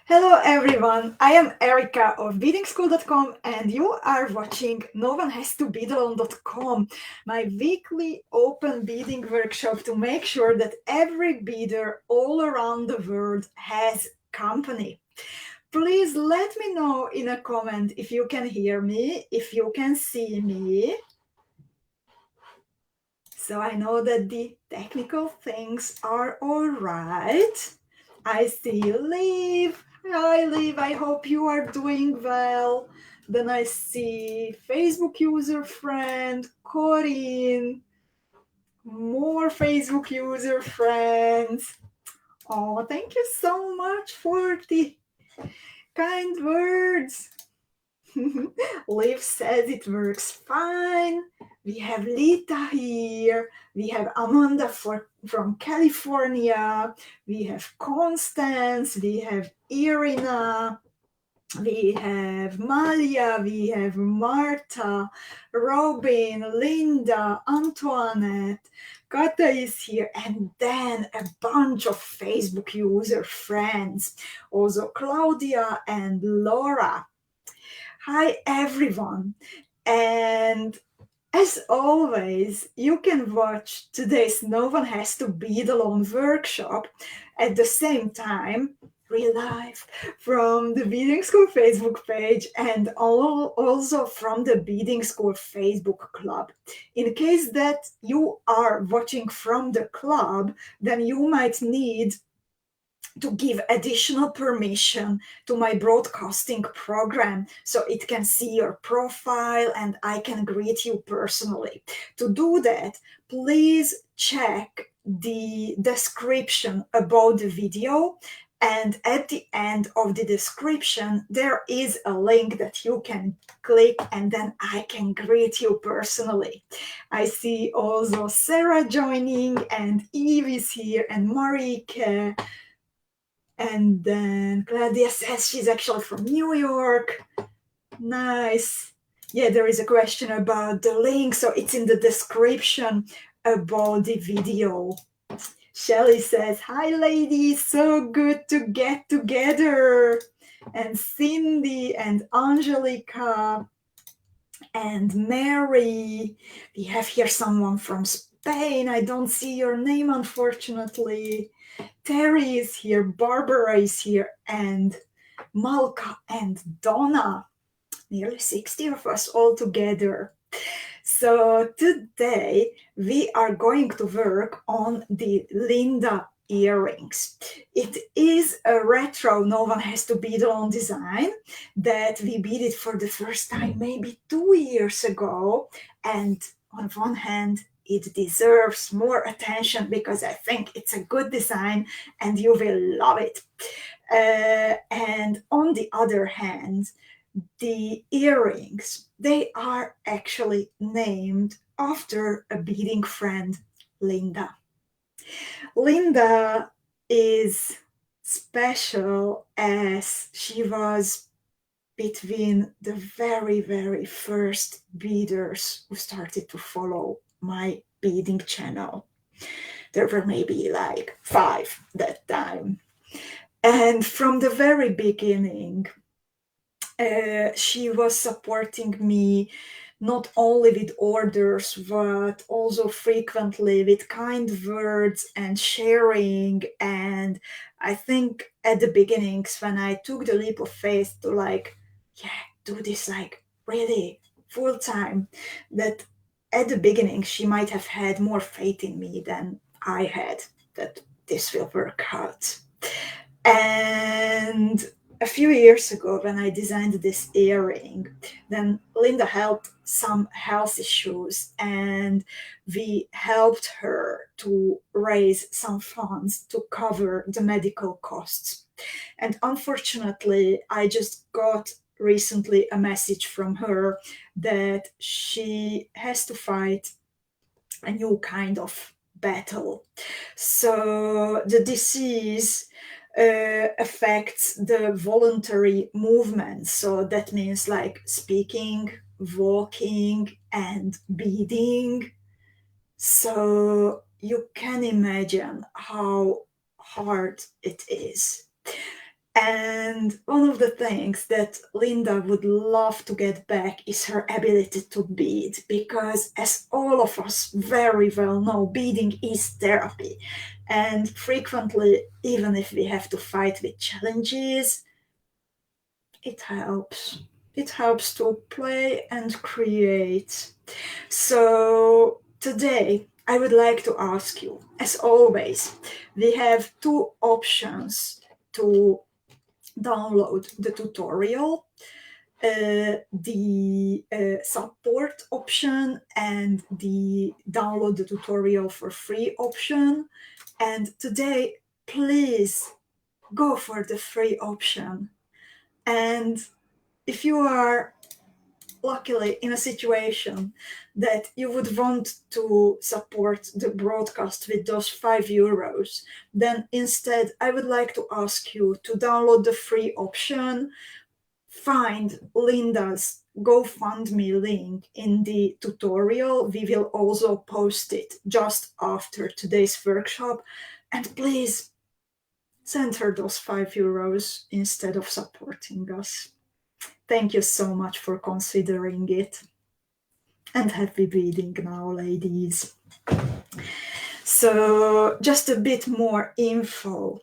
Hello everyone, I am Erika of beadingschool.com and you are watching No One Has to Bead Alone.com, my weekly open beading workshop to make sure that every beader all around the world has company. Please let me know in a comment if you can hear me, if you can see me. So I know that the technical things are all right. I see Liv. Hi, Liv. I hope you are doing well. Then I see Facebook user friend Corinne. More Facebook user friends. Oh, thank you so much for the kind words. Liv says it works fine. We have Lita here. We have Amanda from California. We have Constance. We have Irina. We have Malia. We have Marta, Robin, Linda, Antoinette. Kata is here, and then a bunch of Facebook user friends. Also Claudia and Laura. Hi everyone, and as always, you can watch today's No One Has to Bead Alone workshop at the same time, real life, from the Beading School Facebook page and also from the Beading School Facebook club. In case that you are watching from the club, then you might need to give additional permission to my broadcasting program so it can see your profile and I can greet you personally. To do that, please check the description about the video, and at the end of the description there is a link that you can click and then I can greet you personally. I see also Sarah joining, and Eve is here, and Marika. And then Claudia says she's actually from New York. Nice. Yeah, there is a question about the link, so it's in the description about the video. Shelly says, hi ladies, so good to get together. And Cindy and Angelica and Mary. We have here someone from Spain. I don't see your name, unfortunately. Terry is here, Barbara is here, and Malka and Donna. Nearly 60 of us all together. So today we are going to work on the Linda earrings. It is a retro No One Has to Bead Alone design that we beaded for the first time maybe 2 years ago, and on one hand it deserves more attention because I think it's a good design and you will love it. And on the other hand, the earrings, they are actually named after a beading friend, Linda. Linda is special as she was between the very, very first beaders who started to follow my beading channel. There were maybe like 5 that time. And from the very beginning, she was supporting me not only with orders, but also frequently with kind words and sharing. And I think at the beginnings, when I took the leap of faith to do this really full time, that at the beginning she might have had more faith in me than I had that this will work out. And a few years ago, when I designed this earring, then Linda had some health issues, and we helped her to raise some funds to cover the medical costs. And unfortunately, I just got recently a message from her that she has to fight a new kind of battle. So the disease affects the voluntary movement. So that means like speaking, walking, and beading. So you can imagine how hard it is. And one of the things that Linda would love to get back is her ability to bead, because as all of us very well know, beading is therapy. And frequently, even if we have to fight with challenges, it helps. It helps to play and create. So today, I would like to ask you, as always, we have two options to download the tutorial, the support option and the download the tutorial for free option. And today, please go for the free option. And if you are luckily in a situation that you would want to support the broadcast with those €5, then instead I would like to ask you to download the free option, find Linda's GoFundMe link in the tutorial. We will also post it just after today's workshop, and please send her those €5 instead of supporting us. Thank you so much for considering it. And happy beading now, ladies. So just a bit more info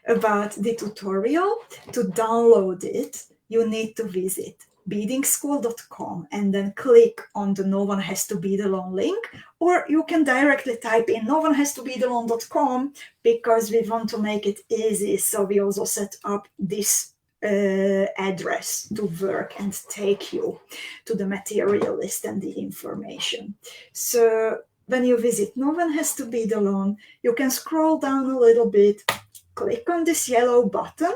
about the tutorial. To download it, you need to visit beadingschool.com and then click on the No One Has to Bead Alone link, or you can directly type in noonehas2beadalone.com, because we want to make it easy. So we also set up this address to work and take you to the material list and the information. So when you visit No One Has to Bead Alone, you can scroll down a little bit, click on this yellow button,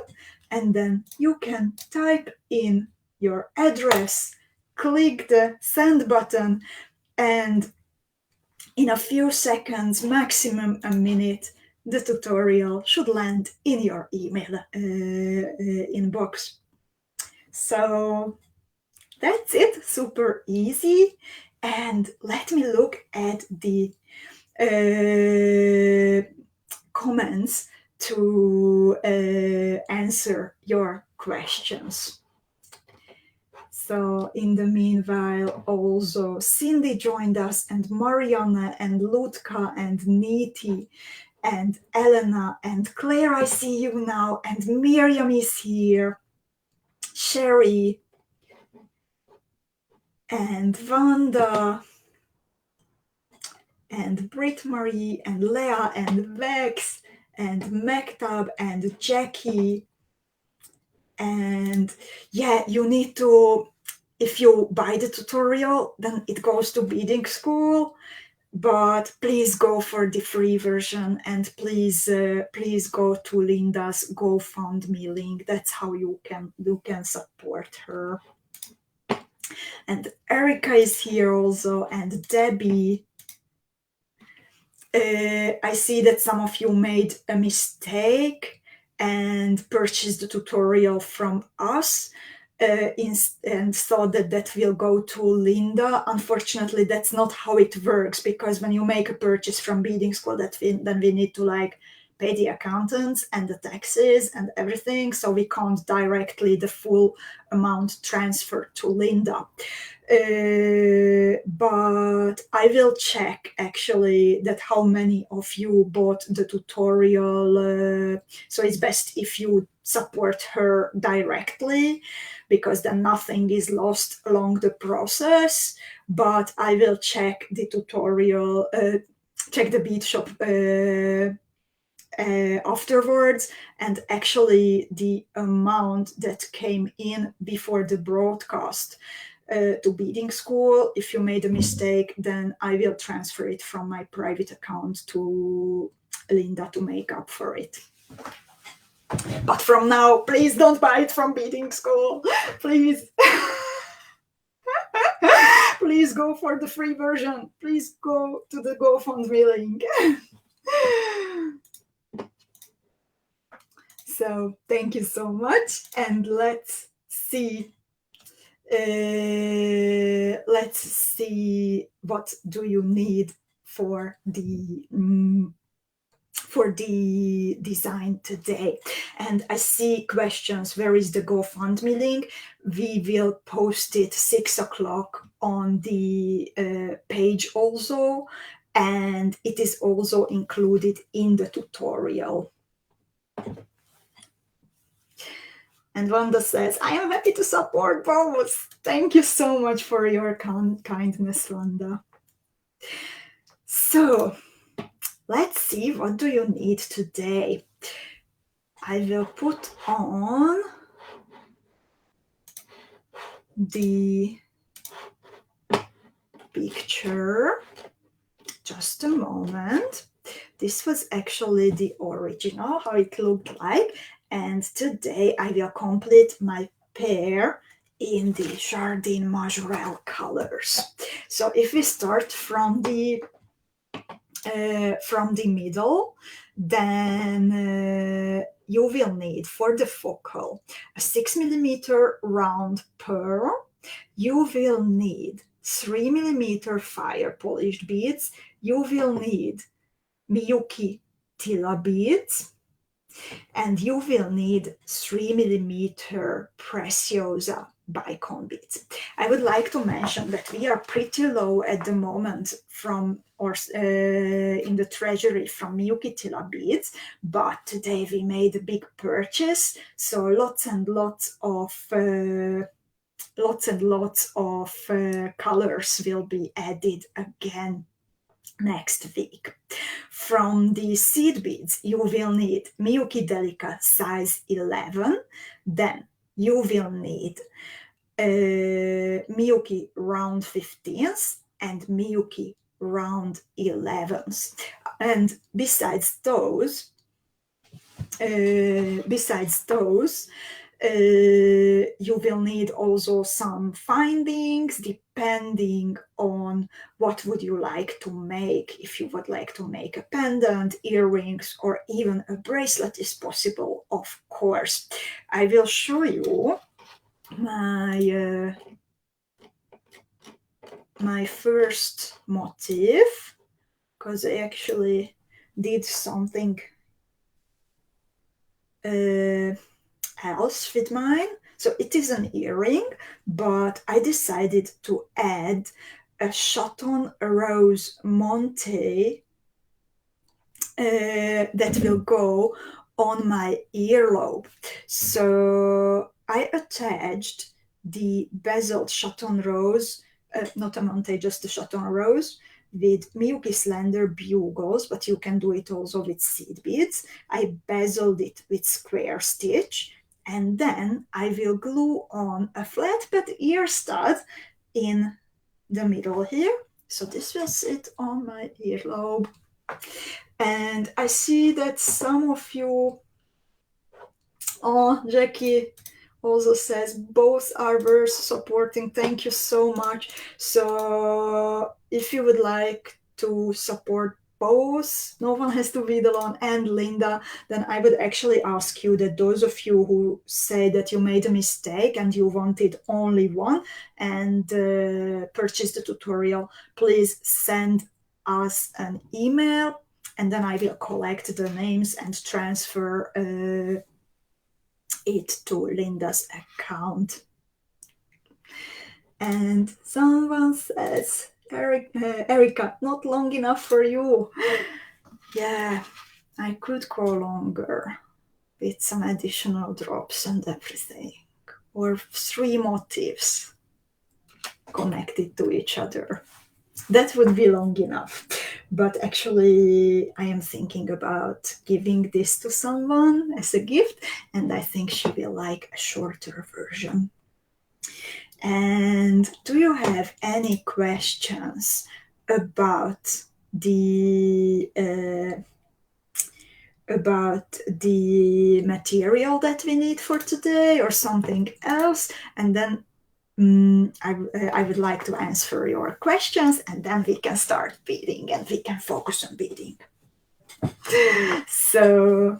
and then you can type in your address, click the send button, and in a few seconds, maximum a minute, the tutorial should land in your email inbox. So that's it, super easy. And let me look at the comments to answer your questions. So in the meanwhile, also Cindy joined us, and Mariana and Lutka and Niti and Elena and Claire, I see you now, and Miriam is here, Sherry and Wanda and Brit Marie and Leah and Vex and Mektab and Jackie. And yeah, you need to, if you buy the tutorial, then it goes to Beading School, but please go for the free version, and please go to Linda's GoFundMe link. That's how you can support her. And Erika is here also, and Debbie. I see that some of you made a mistake and purchased the tutorial from us and thought that will go to Linda. Unfortunately, that's not how it works, because when you make a purchase from Beading School, then we need to pay the accountants and the taxes and everything, so we can't directly the full amount transfer to Linda. But I will check actually that how many of you bought the tutorial. So it's best if you support her directly, because then nothing is lost along the process. But I will check the tutorial, check the bead shop afterwards, and actually the amount that came in before the broadcast to Beading School, if you made a mistake, then I will transfer it from my private account to Linda to make up for it. But from now, please don't buy it from Beading School, please. Please go for the free version. Please go to the GoFundMe link. So thank you so much, and let's see what do you need for the for the design today. And I see questions, where is the GoFundMe link? We will post it 6 o'clock on the page also, and it is also included in the tutorial. And Wanda says, I am happy to support both. Thank you so much for your kindness, Wanda. So let's see, what do you need today? I will put on the picture. Just a moment. This was actually the original, how it looked like. And today I will complete my pair in the Jardin Majorelle colors. So if we start from the middle, then you will need for the focal a 6mm round pearl. You will need 3mm fire polished beads. You will need MIYUKI TILA beads, and you will need 3mm Preciosa BICONE beads. I would like to mention that we are pretty low at the moment from in the treasury from MIYUKI TILA beads, but today we made a big purchase, so lots and lots of colors will be added again next week. From the seed beads, you will need MIYUKI DELICA size 11. Then you will need MIYUKI round 15s and MIYUKI round 11s. And besides those, you will need also some findings depending on what would you like to make. If you would like to make a pendant, earrings, or even a bracelet is possible, of course. I will show you my my first motif, because I actually did something else with mine. So it is an earring, but I decided to add a Chaton Rose Monte that will go on my earlobe. So I attached the bezeled Chaton Rose, not a Monte, just a Chaton Rose, with MIYUKI slender bugles, but you can do it also with seed beads. I bezeled it with square stitch, and then I will glue on a flat bed ear stud in the middle here. So this will sit on my earlobe. And I see that some of you, oh, Jackie also says both are worth supporting. Thank you so much. So if you would like to support both, no one has to read alone, and Linda, then I would actually ask you that those of you who say that you made a mistake and you wanted only one and purchase the tutorial, please send us an email, and then I will collect the names and transfer it to Linda's account. And someone says, Erika, not long enough for you. Yeah, I could go longer with some additional drops and everything, or 3 motifs connected to each other. That would be long enough. But actually, I am thinking about giving this to someone as a gift, and I think she will like a shorter version. And do you have any questions about the material that we need for today, or something else? And then I would like to answer your questions, and then we can start beading and we can focus on beading. So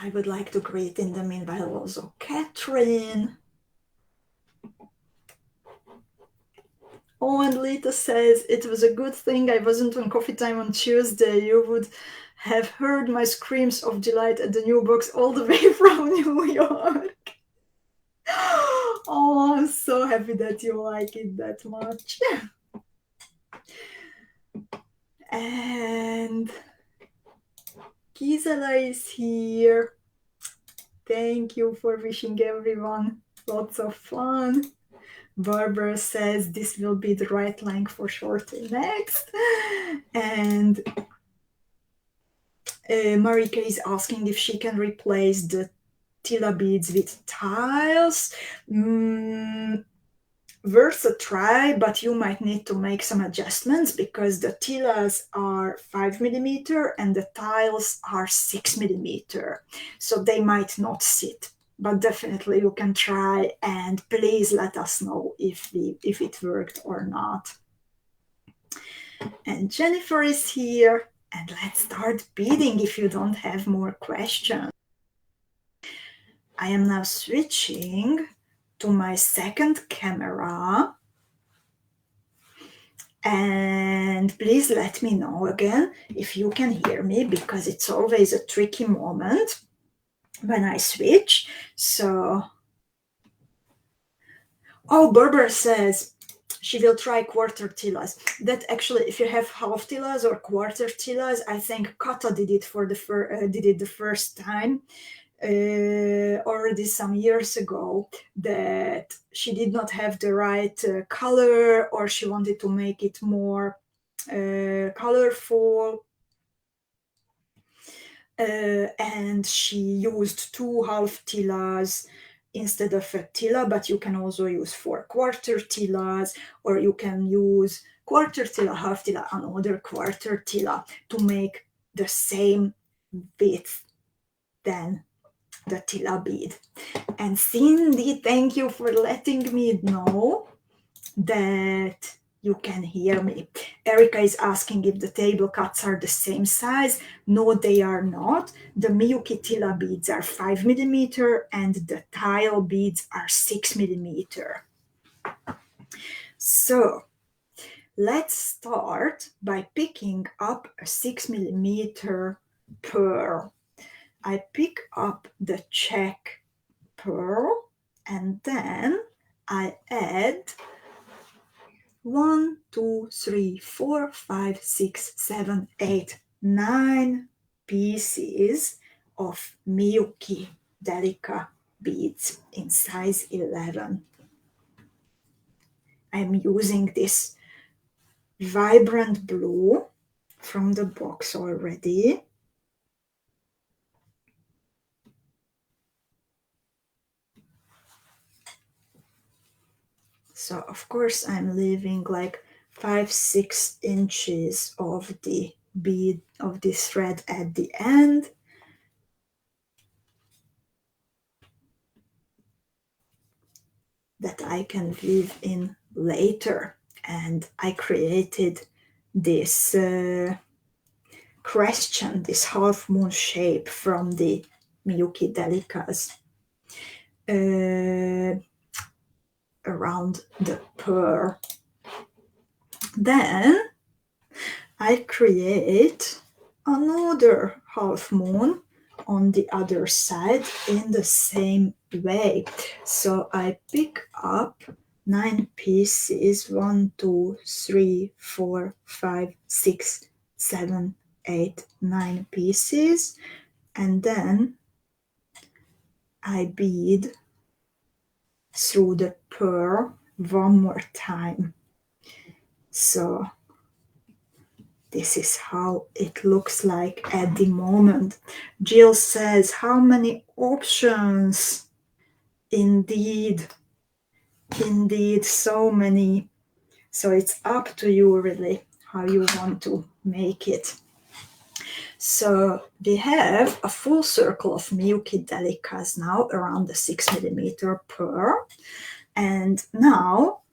I would like to greet in the meanwhile also Catherine. Oh, and Lita says, it was a good thing I wasn't on coffee time on Tuesday. You would have heard my screams of delight at the new box all the way from New York. Oh, I'm so happy that you like it that much. And Gisela is here. Thank you for wishing everyone lots of fun. Barbara says this will be the right length for shorty next. And Marika is asking if she can replace the TILA beads with tiles. Worth a try, but you might need to make some adjustments because the TILAs are 5mm and the tiles are 6mm. So they might not sit, but definitely you can try, and please let us know if it worked or not. And Jennifer is here, and let's start beading if you don't have more questions. I am now switching to my second camera, and please let me know again if you can hear me, because it's always a tricky moment when I switch. So, oh, Barbara says she will try quarter tilas. That actually, if you have half tilas or quarter tilas, I think Kata did it the first time. Already some years ago, that she did not have the right color, or she wanted to make it more colorful, and she used 2 half tilas instead of a tila, but you can also use 4 quarter tilas, or you can use quarter tila, half tila, another quarter tila to make the same width than the tila bead. And Cindy, thank you for letting me know that you can hear me. Erika is asking if the table cuts are the same size. No, they are not. The MIYUKI tila beads are 5mm and the tile beads are 6mm. So let's start by picking up a 6mm pearl. I pick up the check pearl, and then I add 1, 2, 3, 4, 5, 6, 7, 8, 9 pieces of MIYUKI DELICA beads in size 11. I'm using this vibrant blue from the box already. So of course I'm leaving like 5-6 inches of the bead of this thread at the end. That I can weave in later. And I created this question, this half moon shape from the MIYUKI DELICAs around the pearl. Then I create another half moon on the other side in the same way. So I pick up 9 pieces, 1, 2, 3, 4, 5, 6, 7, 8, 9 pieces, and then I bead through the pearl one more time. So this is how it looks like at the moment. Jill says, how many options? Indeed, so many. So it's up to you really how you want to make it. So we have a full circle of MIYUKI DELICAs now around the 6mm pearl. And now,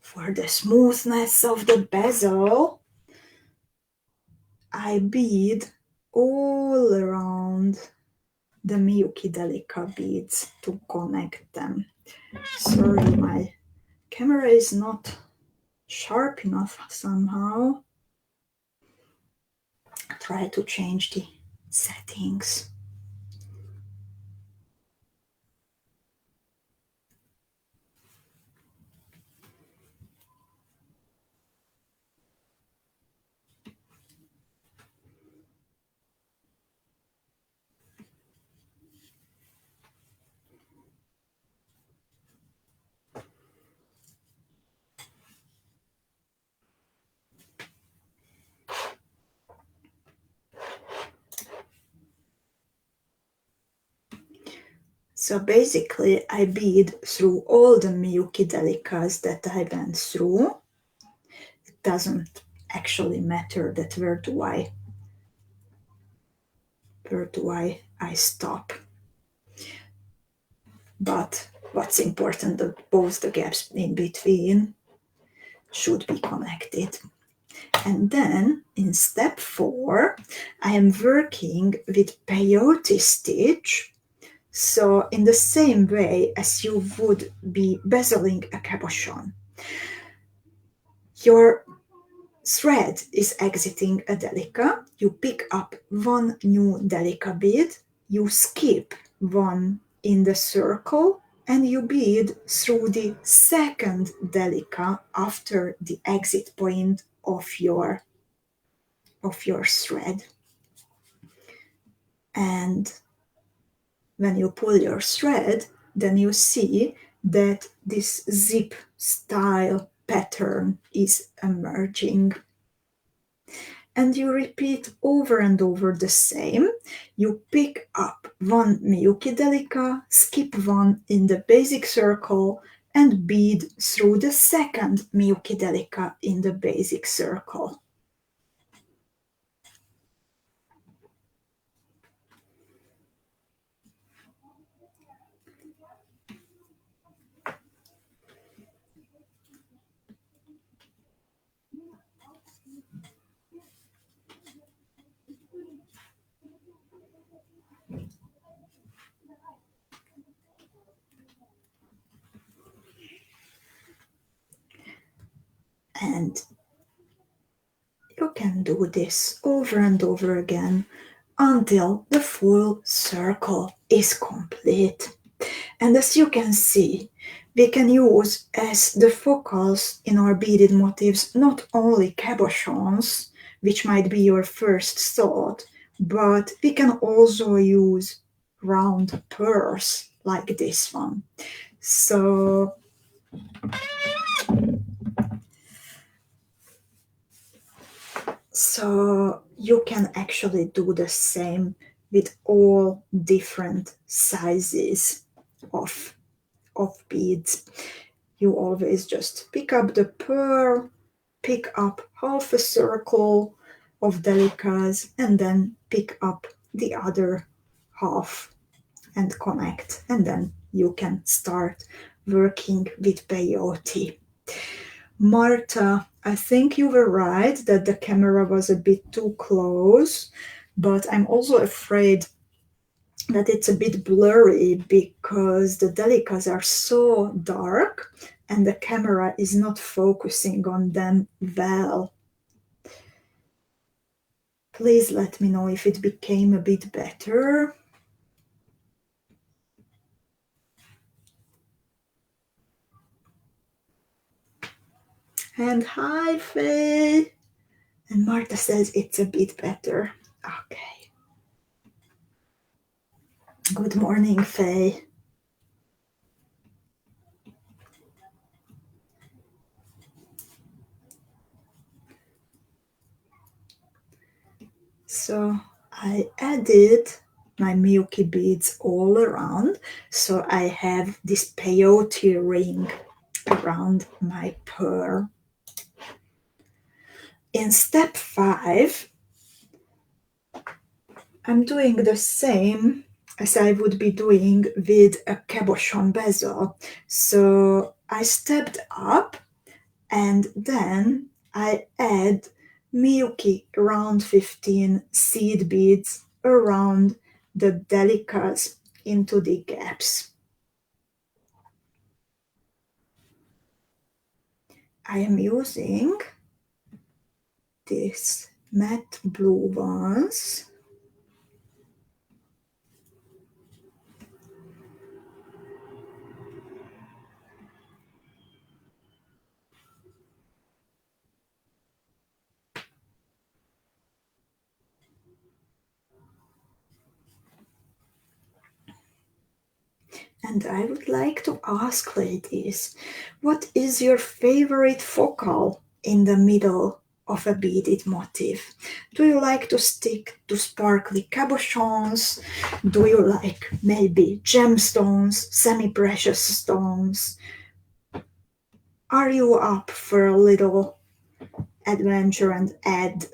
for the smoothness of the bezel, I bead all around the MIYUKI DELICA beads to connect them. Sorry, my camera is not sharp enough somehow. Try to change the settings. So basically, I bead through all the MIYUKI DELICAs that I went through. It doesn't actually matter that where do I stop. But what's important that both the gaps in between should be connected. And then in step 4, I am working with peyote stitch. So in the same way as you would be bezeling a cabochon, your thread is exiting a delica, you pick up one new delica bead, you skip one in the circle, and you bead through the second delica after the exit point of your thread. And when you pull your thread, then you see that this zip style pattern is emerging. And you repeat over and over the same. You pick up one MIYUKI DELICA, skip one in the basic circle, and bead through the second MIYUKI DELICA in the basic circle. And you can do this over and over again until the full circle is complete. And as you can see, we can use as the focals in our beaded motifs not only cabochons, which might be your first thought, but we can also use round pearls like this one. So you can actually do the same with all different sizes of beads. You always just pick up the pearl, pick up half a circle of delicas, and then pick up the other half and connect, and then you can start working with peyote. Marta, I think you were right that the camera was a bit too close, but I'm also afraid that it's a bit blurry because the delicas are so dark and the camera is not focusing on them well. Please let me know if it became a bit better. And hi, Faye. And Marta says it's a bit better. Okay. Good morning, Faye. So I added my MIYUKI beads all around. So I have this peyote ring around my pearl. In step 5, I'm doing the same as I would be doing with a cabochon bezel. So I stepped up and then I add MIYUKI round 15 seed beads around the delicas into the gaps. I am using these matte blue ones. And I would like to ask, ladies, what is your favorite focal in the middle of a beaded motif? Do you like to stick to sparkly cabochons? Do you like maybe gemstones, semi-precious stones? Are you up for a little adventure and add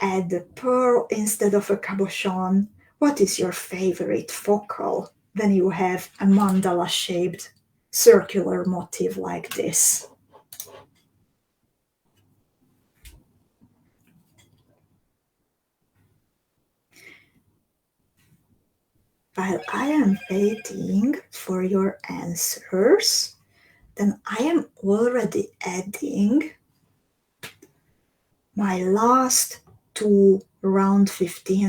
a pearl instead of a cabochon? What is your favorite focal when you have a mandala shaped circular motif like this? While I am waiting for your answers, then I am already adding my last two round 15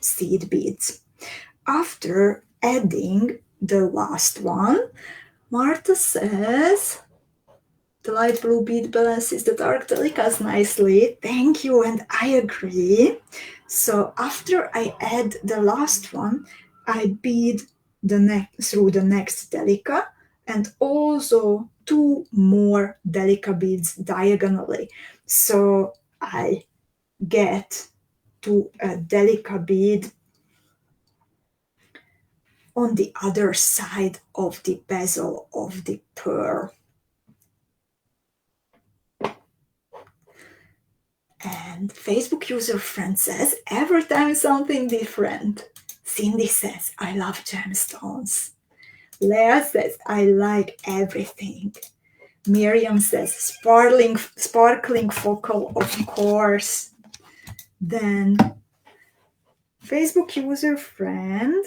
seed beads. After adding the last one, Marta says the light blue bead balances the dark delicas nicely. Thank you, and I agree. So after I add the last one, I bead through the next delica and also two more delica beads diagonally. So I get to a delica bead on the other side of the bezel of the pearl. And Facebook user friend says, every time something different. Cindy says, I love gemstones. Leah says, I like everything. Miriam says, sparkling focal, of course. Then Facebook user friend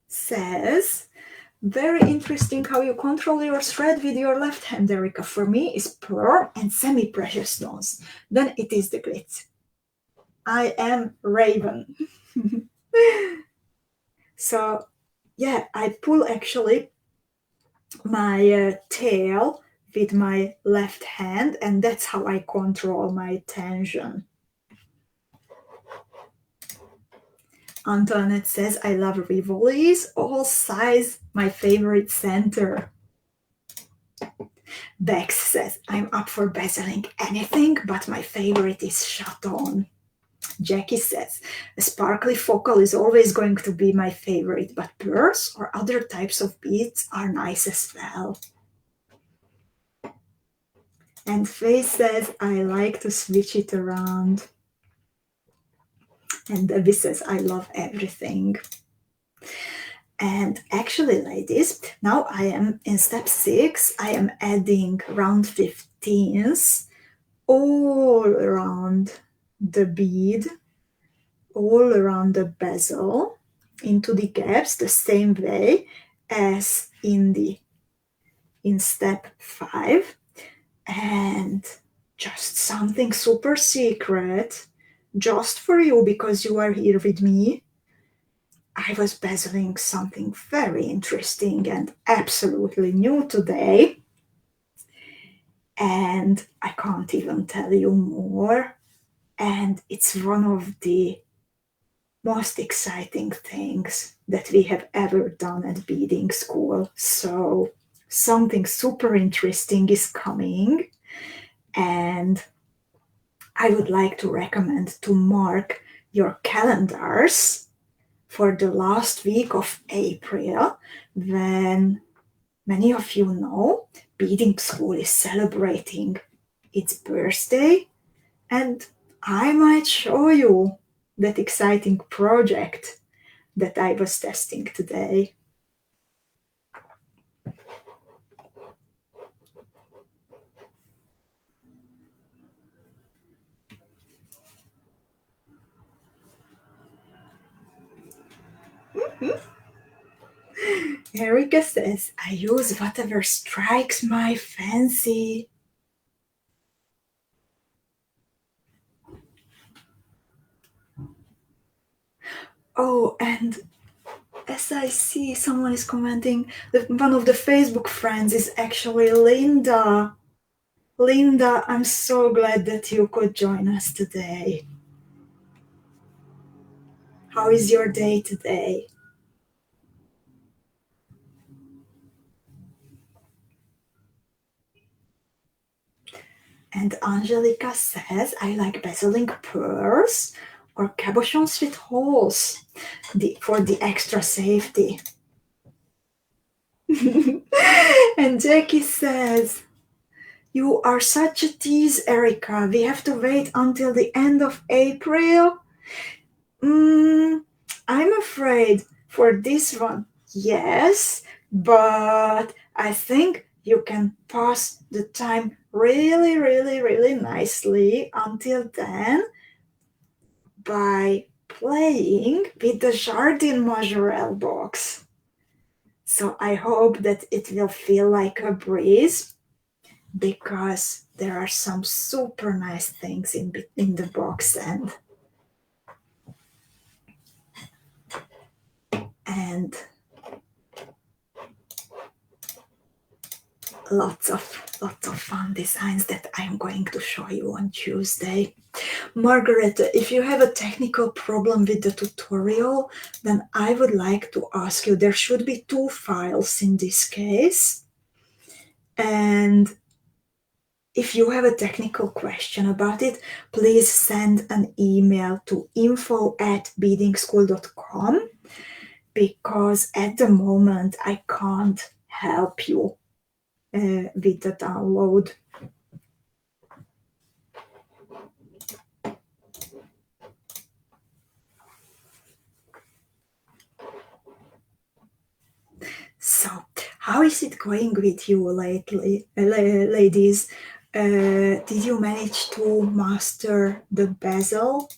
says, very interesting how you control your thread with your left hand, Erika. For me, it's pearl and semi-precious stones. Then it is the grit. I am Raven. So, yeah, I pull actually my tail with my left hand, and that's how I control my tension. Antoinette says, I love rivolis, all size, my favorite center. Bex says, I'm up for bezeling anything, but my favorite is chaton. Jackie says, a sparkly focal is always going to be my favorite, but pearls or other types of beads are nice as well. And Faye says, I like to switch it around. And Debbie says, I love everything. And actually, ladies, now I am in step 6. I am adding round 15s all around the bead, all around the bezel, into the gaps, the same way as in step 5. And just something super secret, just for you because you are here with me. I was bezeling something very interesting and absolutely new today. And I can't even tell you more. And it's one of the most exciting things that we have ever done at beading school. So something super interesting is coming. And I would like to recommend to mark your calendars for the last week of April, when many of you know Beading School is celebrating its birthday, and I might show you that exciting project that I was testing today. Erika says, I use whatever strikes my fancy. Oh, and as I see, someone is commenting that one of the Facebook friends is actually Linda. Linda, I'm so glad that you could join us today. How is your day today? And Angelica says, I like bezeling pearls or cabochons with holes for the extra safety. And Jackie says, you are such a tease, Erika. We have to wait until the end of April. I'm afraid for this one, yes, but I think you can pass the time really, really, really nicely until then by playing with the Jardin Majorelle box. So I hope that it will feel like a breeze because there are some super nice things in the box and lots of fun designs that I'm going to show you on Tuesday. Margaret, if you have a technical problem with the tutorial, then I would like to ask you, there should be 2 files in this case. And if you have a technical question about it, please send an email to info@beadingschool.com because at the moment I can't help you with the download. So, how is it going with you lately, ladies? Did you manage to master the bezel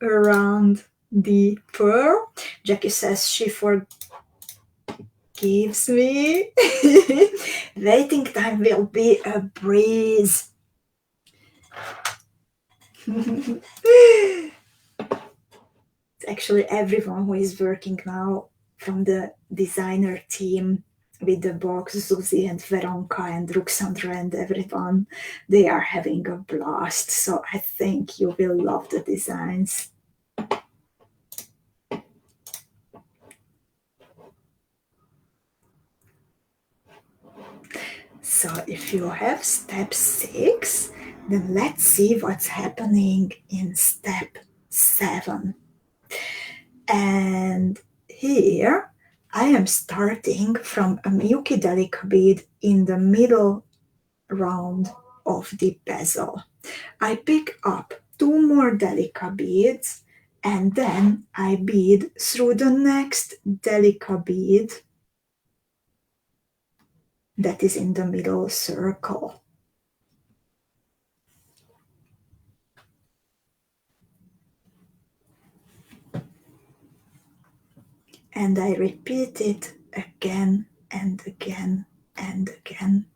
around the pearl? Jackie says she forgives me. Waiting time will be a breeze. It's actually everyone who is working now from the designer team with the box, Susie and Veronka and Ruxandra and everyone, they are having a blast. So I think you will love the designs. So if you have step 6, then let's see what's happening in step 7. And here I am starting from a MIYUKI DELICA bead in the middle round of the bezel. I pick up 2 more DELICA beads and then I bead through the next DELICA bead that is in the middle circle. And I repeat it again and again and again.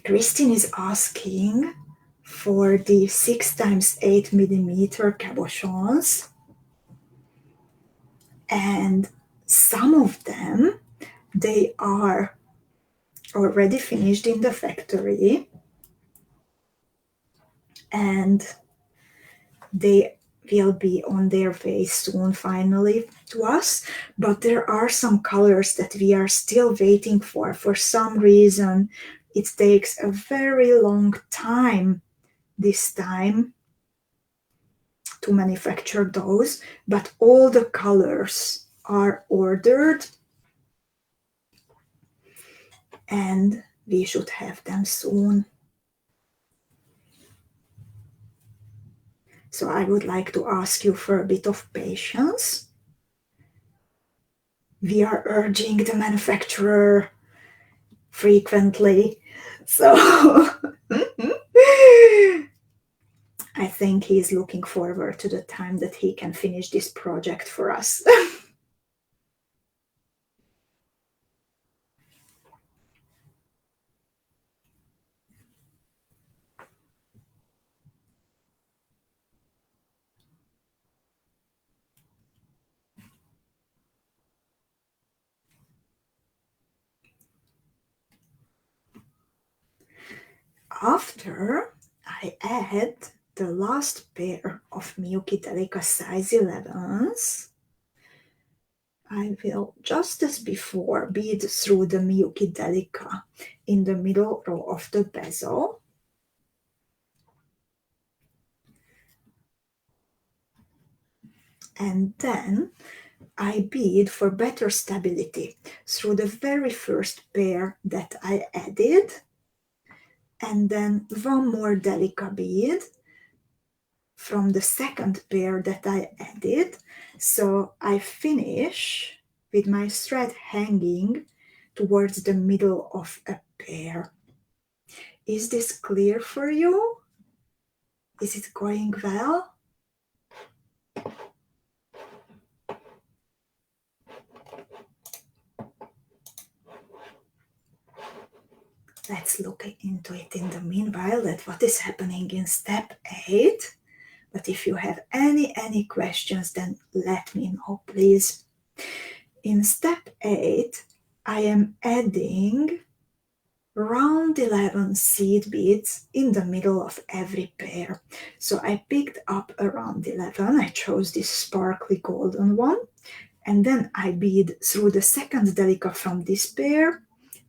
Christine is asking for the 6x8 millimeter cabochons, and some of them, they are already finished in the factory and they will be on their way soon finally to us, but there are some colors that we are still waiting for. For some reason, it takes a very long time this time to manufacture those, but all the colors are ordered and we should have them soon. So I would like to ask you for a bit of patience. We are urging the manufacturer frequently. So I think he's looking forward to the time that he can finish this project for us. After I add the last pair of MIYUKI DELICA size 11s, I will, just as before, bead through the MIYUKI DELICA in the middle row of the bezel. And then I bead for better stability through the very first pair that I added, and then one more DELICA bead from the second pair that I added. So I finish with my thread hanging towards the middle of a pair. Is this clear for you? Is it going well? Let's look into it in the meanwhile, at what is happening in step 8. But if you have any questions, then let me know, please. In step 8, I am adding round 11 seed beads in the middle of every pair. So I picked up a round 11, I chose this sparkly golden one, and then I bead through the second DELICA from this pair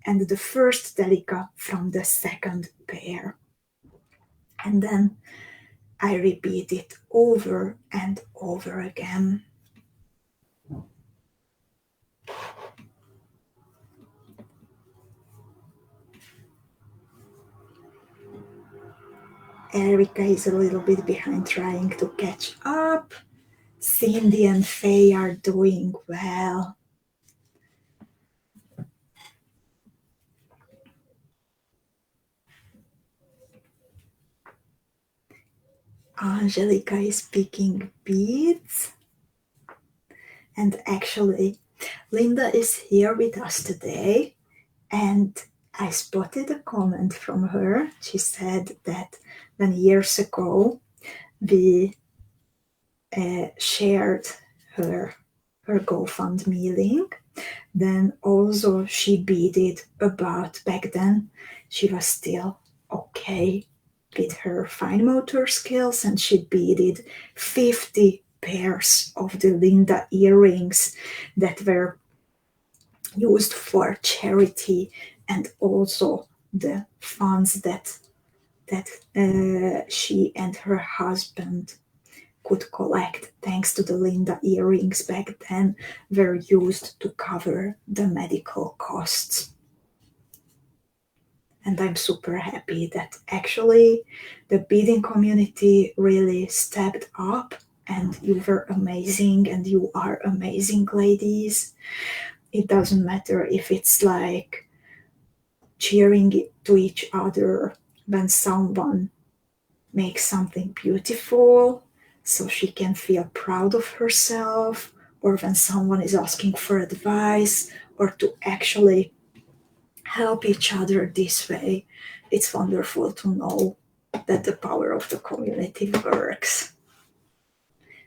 and the first DELICA from the second pair. And then I repeat it over and over again. Erika is a little bit behind trying to catch up. Cindy and Faye are doing well. Angelica is picking beads. And actually, Linda is here with us today. And I spotted a comment from her. She said that when years ago we shared her GoFundMe link, then also she beaded about, back then she was still okay with her fine motor skills, and she beaded 50 pairs of the Linda earrings that were used for charity, and also the funds that she and her husband could collect, thanks to the Linda earrings back then, were used to cover the medical costs. And I'm super happy that actually the beading community really stepped up, and you were amazing, and you are amazing, ladies. It doesn't matter if it's like cheering to each other when someone makes something beautiful so she can feel proud of herself, or when someone is asking for advice, or to actually help each other this way. It's wonderful to know that the power of the community works.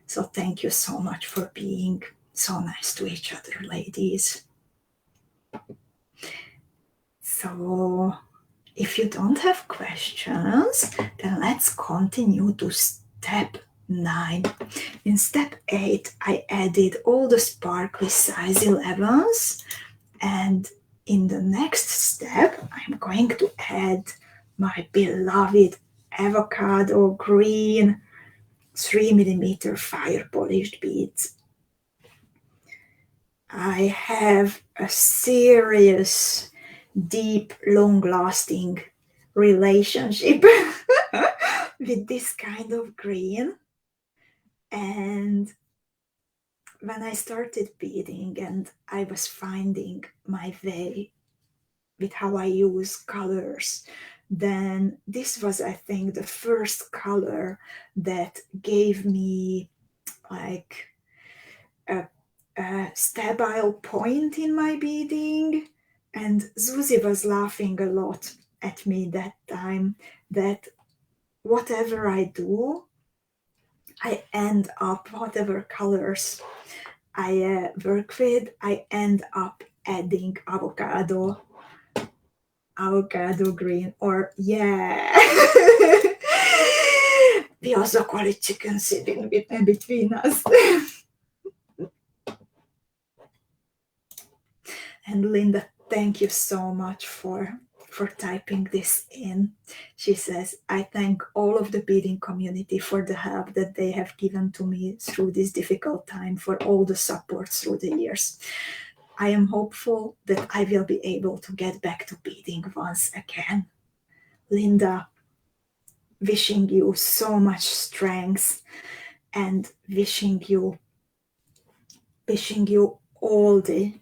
So thank you so much for being so nice to each other, ladies. So if you don't have questions, then let's continue to step 9. In step 8, I added all the sparkly size 11s, and in the next step, I'm going to add my beloved avocado green 3mm fire polished beads. I have a serious, deep, long-lasting relationship with this kind of green. And when I started beading and I was finding my way with how I use colors, then this was, I think, the first color that gave me like a stabile point in my beading. And Susie was laughing a lot at me that time, that whatever I do, I end up, whatever colors I work with, I end up adding avocado green, or yeah. We also call it chicken sitting between us. And Linda, thank you so much for typing this in. She says, I thank all of the beading community for the help that they have given to me through this difficult time, for all the support through the years. I am hopeful that I will be able to get back to beading once again. Linda, wishing you so much strength, and wishing you all the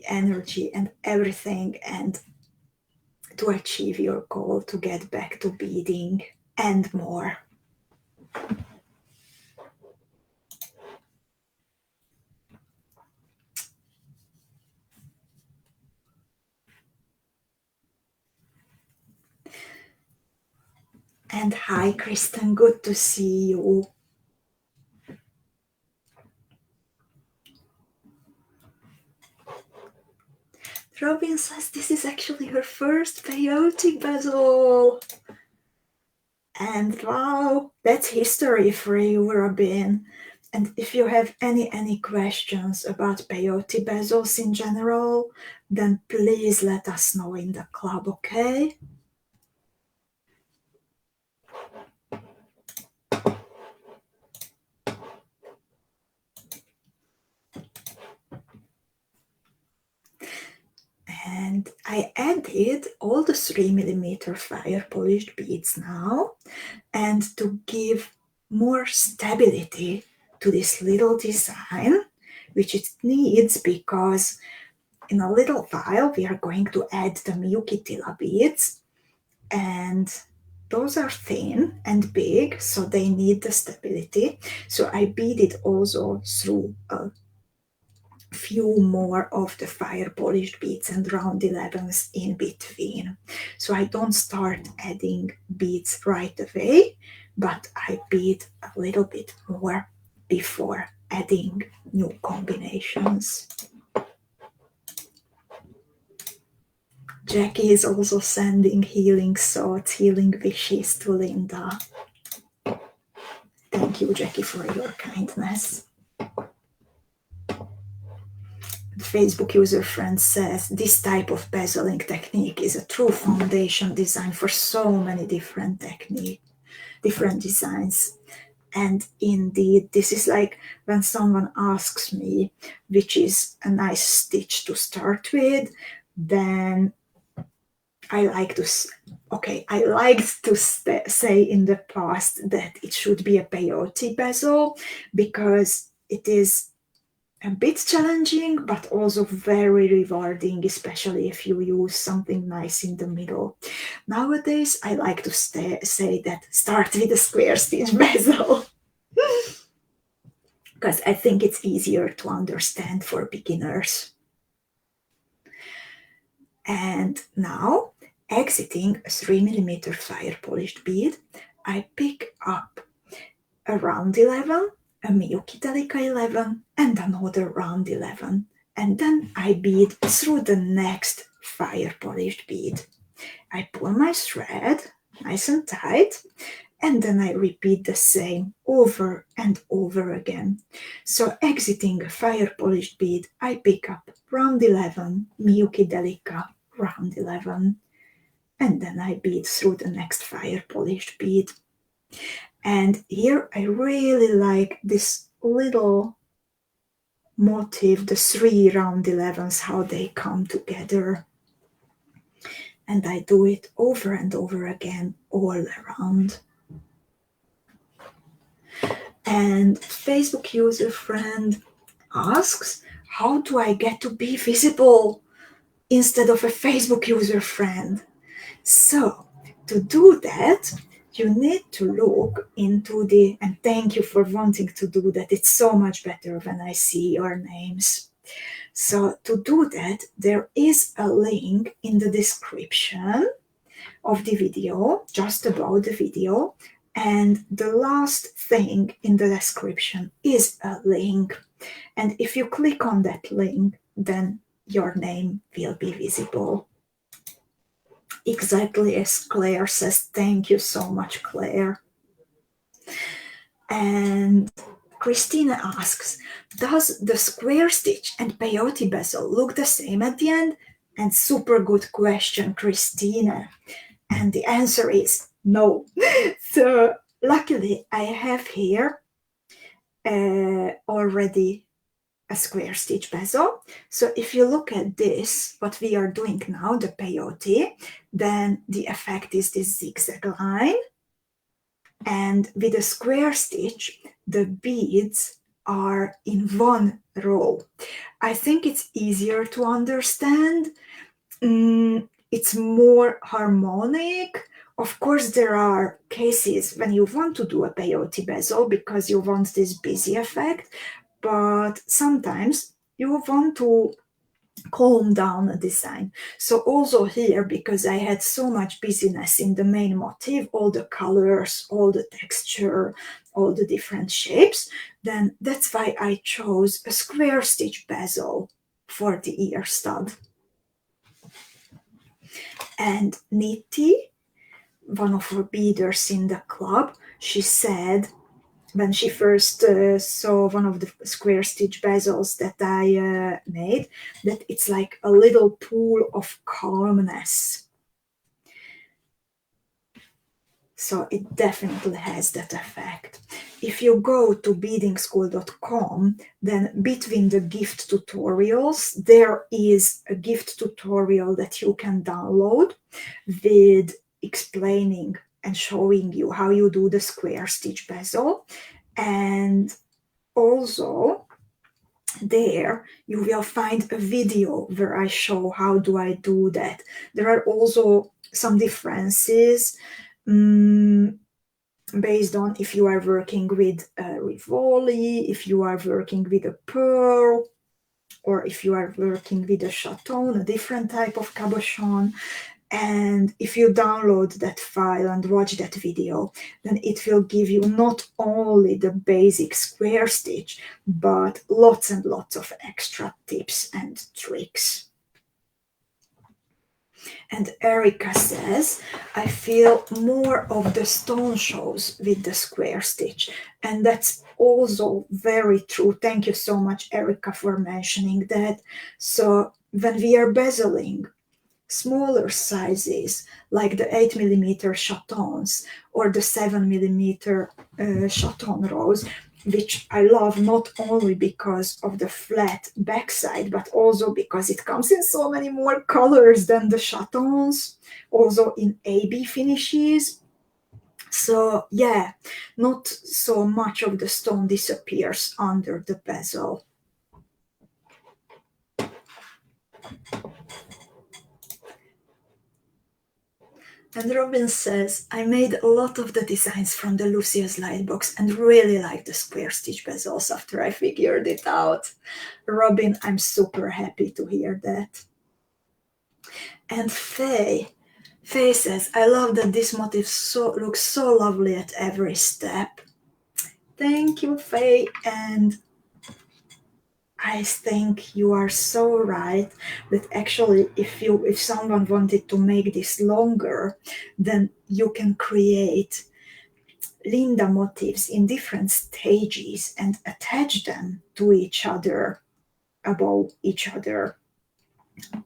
energy and everything, and to achieve your goal to get back to beading and more. And hi, Kristen, good to see you. Robin says this is actually her first peyote bezel. And wow, that's history for you, Robin. And if you have any questions about peyote bezels in general, then please let us know in the club, okay? And I added all the 3mm fire polished beads now, and to give more stability to this little design, which it needs, because in a little while we are going to add the MIYUKI TILA beads, and those are thin and big, so they need the stability. So I beaded also through a few more of the fire polished beads and round 11s in between. So I don't start adding beads right away, but I bead a little bit more before adding new combinations. Jackie is also sending healing thoughts, healing wishes to Linda. Thank you, Jackie, for your kindness. Facebook user friend says, this type of bezeling technique is a true foundation design for so many different designs. And indeed, this is like when someone asks me which is a nice stitch to start with, then I liked to say in the past that it should be a peyote bezel, because it is a bit challenging, but also very rewarding, especially if you use something nice in the middle. Nowadays, I like to say that start with a square stitch bezel, because I think it's easier to understand for beginners. And now, exiting a 3mm fire polished bead, I pick up a round 11, a MIYUKI DELICA 11, and another round 11. And then I bead through the next fire polished bead. I pull my thread nice and tight, and then I repeat the same over and over again. So exiting a fire polished bead, I pick up round 11, MIYUKI DELICA, round 11, and then I bead through the next fire polished bead. And here I really like this little motif, the 3 round 11s, how they come together. And I do it over and over again all around. And Facebook user friend asks, how do I get to be visible instead of a Facebook user friend? So to do that, you need to look into the, and thank you for wanting to do that. It's so much better when I see your names. So to do that, there is a link in the description of the video, just about the video. And the last thing in the description is a link. And if you click on that link, then your name will be visible. Exactly as Claire says. Thank you so much, Claire. And Christina asks, does the square stitch and peyote bezel look the same at the end? And super good question, Christina. And the answer is no. So luckily I have here already a square stitch bezel. So if you look at this, what we are doing now, the peyote, then the effect is this zigzag line. And with a square stitch, the beads are in one row. I think it's easier to understand. It's more harmonic. Of course, there are cases when you want to do a peyote bezel because you want this busy effect, but sometimes you want to calm down a design. So also here, because I had so much busyness in the main motif, all the colors, all the texture, all the different shapes, then that's why I chose a square stitch bezel for the ear stud. And Niti, one of our beaders in the club, she said when she first saw one of the square stitch bezels that I made, that it's like a little pool of calmness. So it definitely has that effect. If you go to beadingschool.com, then between the gift tutorials, there is a gift tutorial that you can download with explaining and showing you how you do the square stitch bezel. And also there you will find a video where I show how do I do that. There are also some differences based on if you are working with Rivoli, if you are working with a pearl, or if you are working with a chaton, a different type of cabochon. And if you download that file and watch that video, then it will give you not only the basic square stitch, but lots and lots of extra tips and tricks. And Erika says, I feel more of the stone shows with the square stitch. And that's also very true. Thank you so much, Erika, for mentioning that. So when we are bezeling smaller sizes, like the 8mm chatons or the 7mm chaton rose, which I love not only because of the flat backside, but also because it comes in so many more colors than the chatons, also in AB finishes. So yeah, not so much of the stone disappears under the bezel. And Robin says, I made a lot of the designs from the Lucia's Lightbox and really like the square stitch bezels after I figured it out. Robin, I'm super happy to hear that. And Faye says, I love that this motif looks so lovely at every step. Thank you, Faye. And I think you are so right that actually if someone wanted to make this longer, then you can create Linda motifs in different stages and attach them to each other, above each other.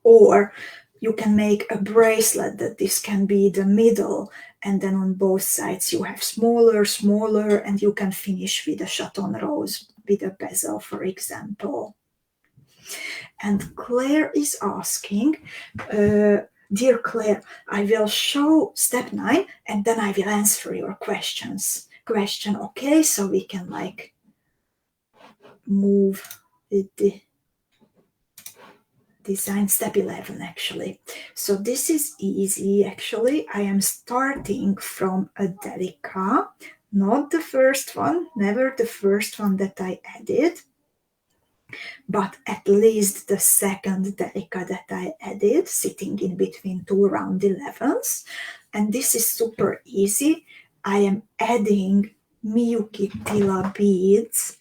Or you can make a bracelet that this can be the middle, and then on both sides you have smaller, and you can finish with a chaton rose with a bezel, for example. And Claire is asking, dear Claire, I will show step 9 and then I will answer your question, okay? So we can like move with the design, step 11 actually. So this is easy actually. I am starting from a DELICA, not the first one, never the first one that I added, but at least the second DELICA that I added, sitting in between two round 11s. And this is super easy. I am adding MIYUKI TILA beads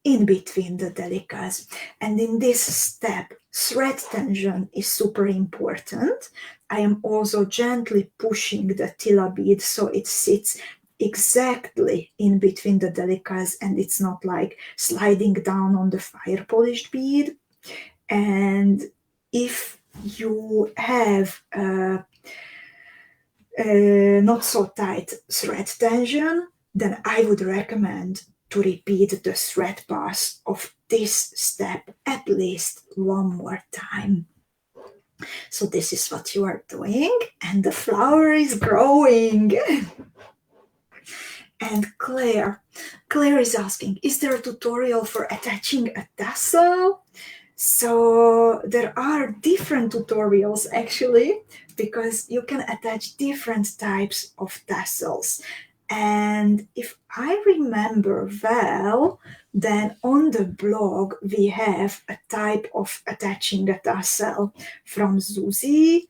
in between the delicas. And in this step, thread tension is super important. I am also gently pushing the TILA bead so it sits exactly in between the delicas and it's not like sliding down on the fire polished bead. And if you have not so tight thread tension, then I would recommend to repeat the thread pass of this step at least one more time. So this is what you are doing, and the flower is growing. And Claire is asking, is there a tutorial for attaching a tassel? So there are different tutorials actually, because you can attach different types of tassels. And if I remember well, then on the blog we have a type of attaching a tassel from Zuzi,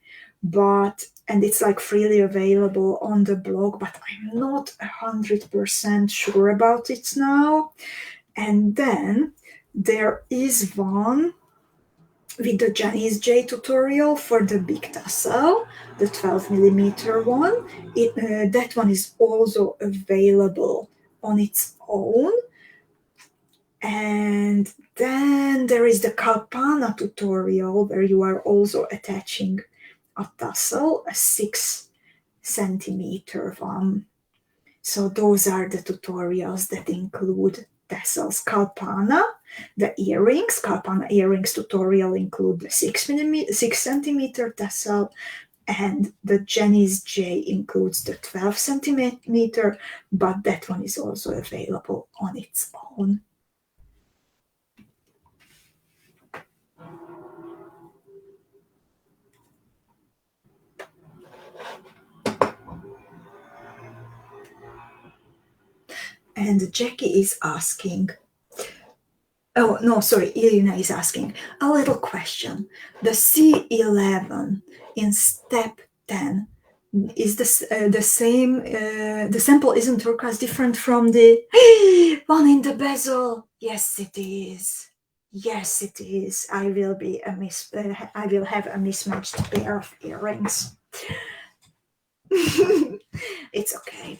and it's like freely available on the blog, but I'm not 100% sure about it now. And then there is one with the Janice J tutorial for the big tassel, the 12mm one. That one is also available on its own. And then there is the Kalpana tutorial where you are also attaching a tassel, a 6cm one. So those are the tutorials that include tassels. Kalpana, the earrings, Kalpana earrings tutorial include the 6cm tassel, and the Janice J includes the 12cm, but that one is also available on its own. And Jackie is asking, oh, no, sorry, Irina is asking a little question. The C11 in step 10, is this the same? The sample isn't turquoise different from the one in the bezel? Yes, it is. Yes, it is. I will have a mismatched pair of earrings. It's okay.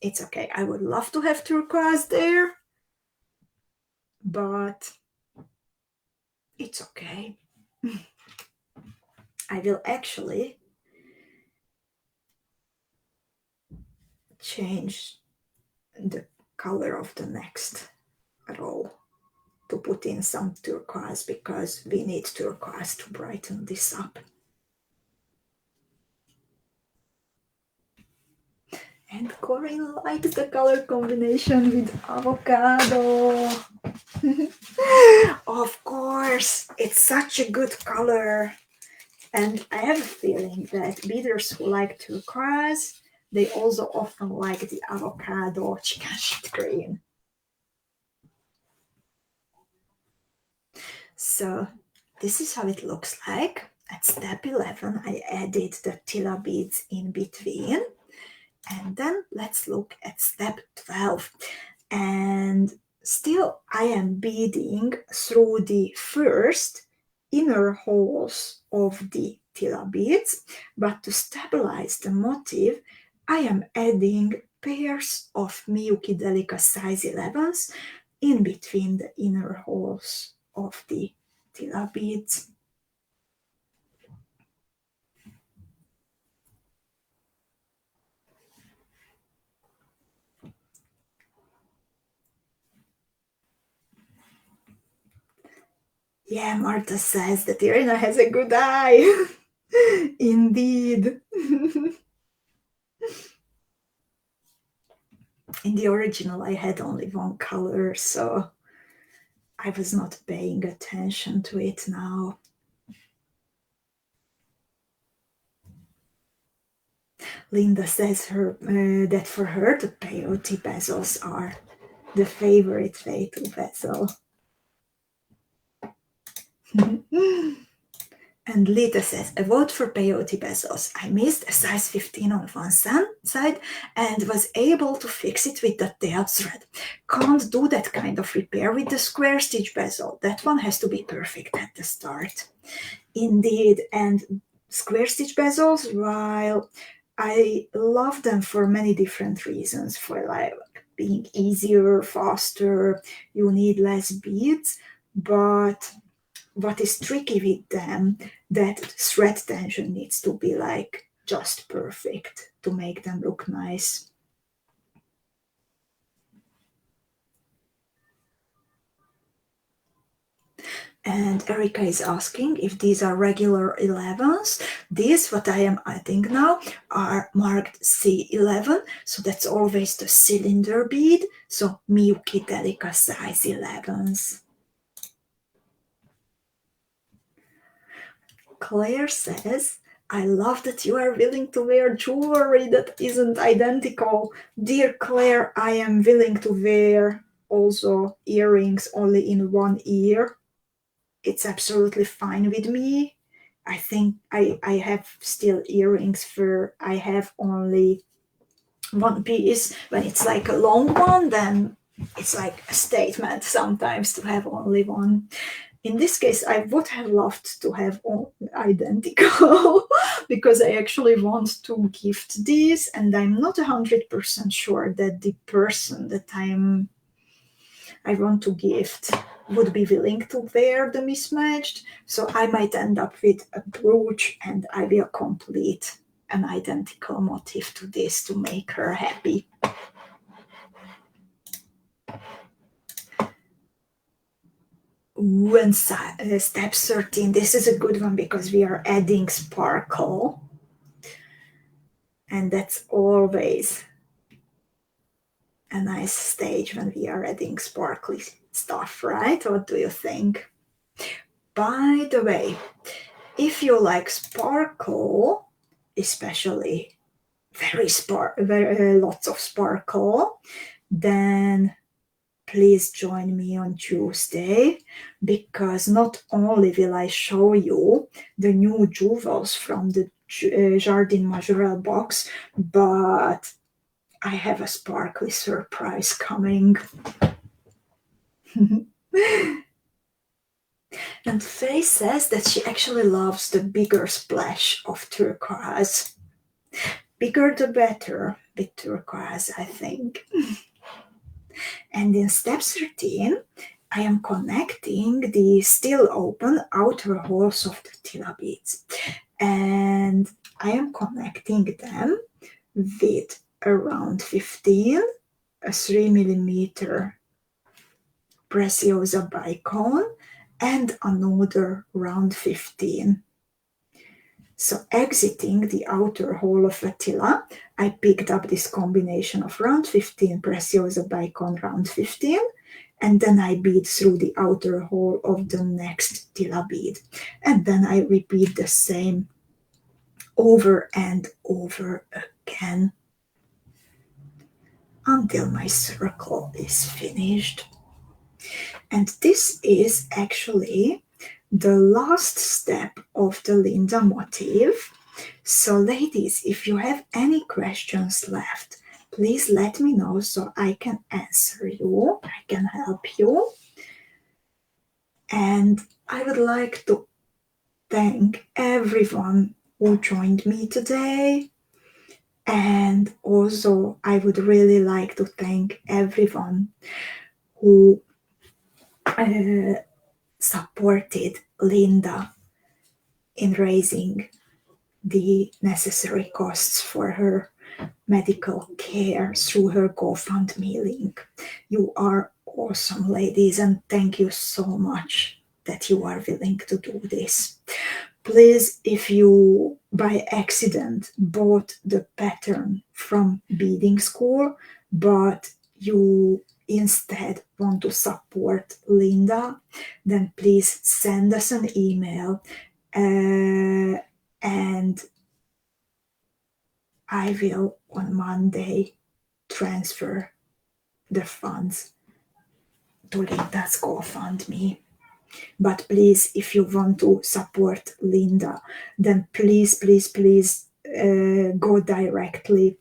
It's okay. I would love to have turquoise there, but it's okay. I will actually change the color of the next row to put in some turquoise, because we need turquoise to brighten this up. And Corinne likes the color combination with avocado. Of course, it's such a good color. And I have a feeling that beaders who like turquoise, they also often like the avocado chicken shit green. So this is how it looks like. At step 11, I added the TILA beads in between. And then let's look at step 12. And still I am beading through the first inner holes of the TILA beads, but to stabilize the motif, I am adding pairs of MIYUKI DELICA size 11s in between the inner holes of the TILA beads. Yeah, Marta says that Irina has a good eye. Indeed. In the original, I had only one color, so I was not paying attention to it now. Linda says that for her the Peyote bezels are the favorite way to bezel. And Lita says, a vote for Peyote bezels. I missed a size 15 on one side and was able to fix it with the tail thread. Can't do that kind of repair with the square stitch bezel. That one has to be perfect at the start. Indeed, and square stitch bezels, while I love them for many different reasons, for like being easier, faster, you need less beads, but what is tricky with them, that thread tension needs to be like just perfect to make them look nice. And Erika is asking if these are regular 11s. These, what I am adding now, are marked C11, so that's always the cylinder bead, so MIYUKI DELICA size 11s. Claire says, I love that you are willing to wear jewelry that isn't identical. Dear Claire, I am willing to wear also earrings only in one ear. It's absolutely fine with me. I think I have still earrings for, I have only one piece. When it's like a long one, then it's like a statement sometimes to have only one. In this case, I would have loved to have all identical because I actually want to gift these, and I'm not 100% sure that the person that I want to gift would be willing to wear the mismatched. So I might end up with a brooch, and I will complete an identical motif to this to make her happy. When step 13, this is a good one because we are adding sparkle, and that's always a nice stage when we are adding sparkly stuff, right? What do you think? By the way, if you like sparkle, especially very lots of sparkle, then please join me on Tuesday, because not only will I show you the new jewels from the Jardin Majorelle box, but I have a sparkly surprise coming. And Faye says that she actually loves the bigger splash of turquoise. Bigger the better with turquoise, I think. And in step 13, I am connecting the still open outer holes of the TILA beads. And I am connecting them with a round 15, a 3mm Preciosa bicone, and another round 15. So exiting the outer hole of a TILA, I picked up this combination of round 15, Preciosa bicone round 15, and then I bead through the outer hole of the next TILA bead. And then I repeat the same over and over again until my circle is finished. And this is actually the last step of the Linda motif. So ladies, if you have any questions left, please let me know so I can answer you, I can help you. And I would like to thank everyone who joined me today. And also I would really like to thank everyone who supported Linda in raising the necessary costs for her medical care through her GoFundMe link. You are awesome, ladies, and thank you so much that you are willing to do this. Please, if you by accident bought the pattern from Beadingschool, but you instead want to support Linda, then please send us an email and I will on Monday transfer the funds to Linda's GoFundMe. But please, if you want to support Linda, then please, please, please go directly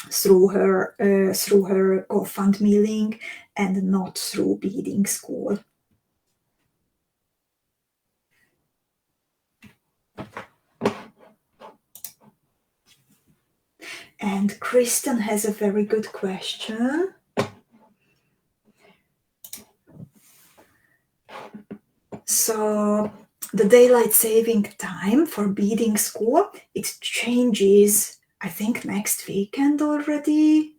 through her GoFundMe link and not through Beading School. And Kristen has a very good question. So the daylight saving time for Beading School, it changes, I think, next weekend already.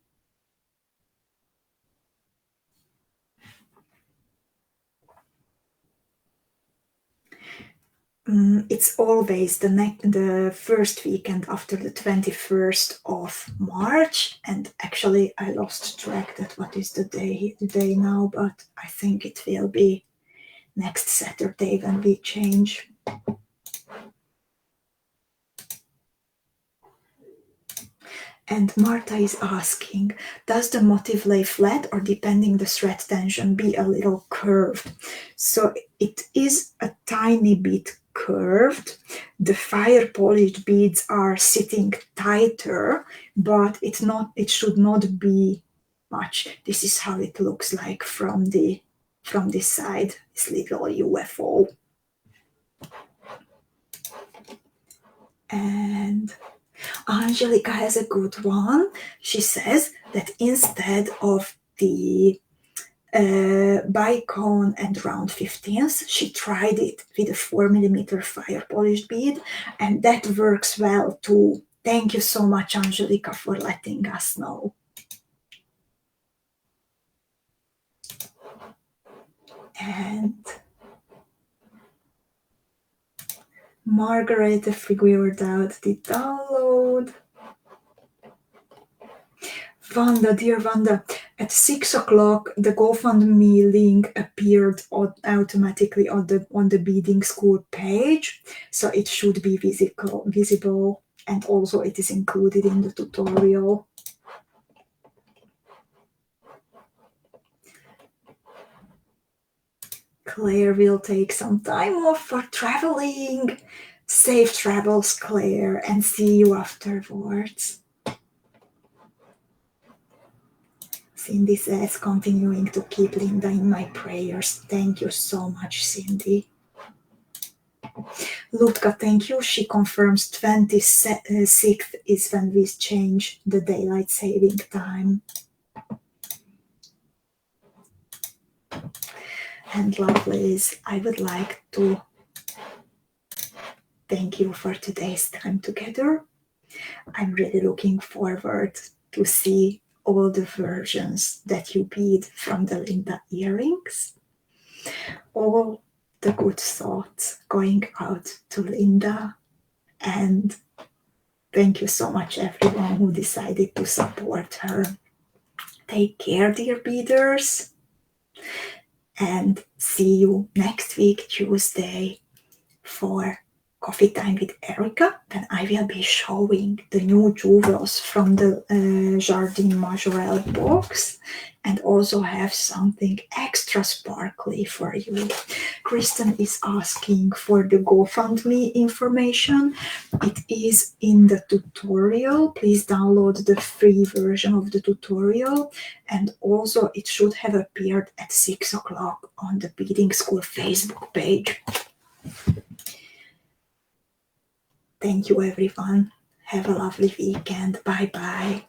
It's always the first weekend after the 21st of March, and actually I lost track that what is the day now, but I think it will be next Saturday when we change. And Marta is asking, does the motif lay flat or depending the thread tension be a little curved? So it is a tiny bit curved. The fire polished beads are sitting tighter, but it should not be much. This is how it looks like from this side, this little UFO. And Angelica has a good one. She says that instead of the BICONE and round 15s, she tried it with a 4mm fire polished bead, and that works well too. Thank you so much, Angelica, for letting us know. And Margaret figured out the download. Wanda, dear Wanda, at 6 o'clock, the GoFundMe link appeared automatically on the Beading School page, so it should be visible, and also it is included in the tutorial. Claire will take some time off for traveling. Safe travels, Claire, and see you afterwards. Cindy says, continuing to keep Linda in my prayers. Thank you so much, Cindy. Lutka, thank you. She confirms 26th is when we change the daylight saving time. And lovelies, I would like to thank you for today's time together. I'm really looking forward to see all the versions that you bead from the Linda earrings. All the good thoughts going out to Linda. And thank you so much, everyone who decided to support her. Take care, dear beaders. And see you next week, Tuesday, for Coffee Time with Erika, when I will be showing the new jewels from the Jardin Majorelle box, and also have something extra sparkly for you. Kristen is asking for the GoFundMe information. It is in the tutorial. Please download the free version of the tutorial, and also it should have appeared at 6 o'clock on the Beading School Facebook page. Thank you, everyone. Have a lovely weekend. Bye-bye.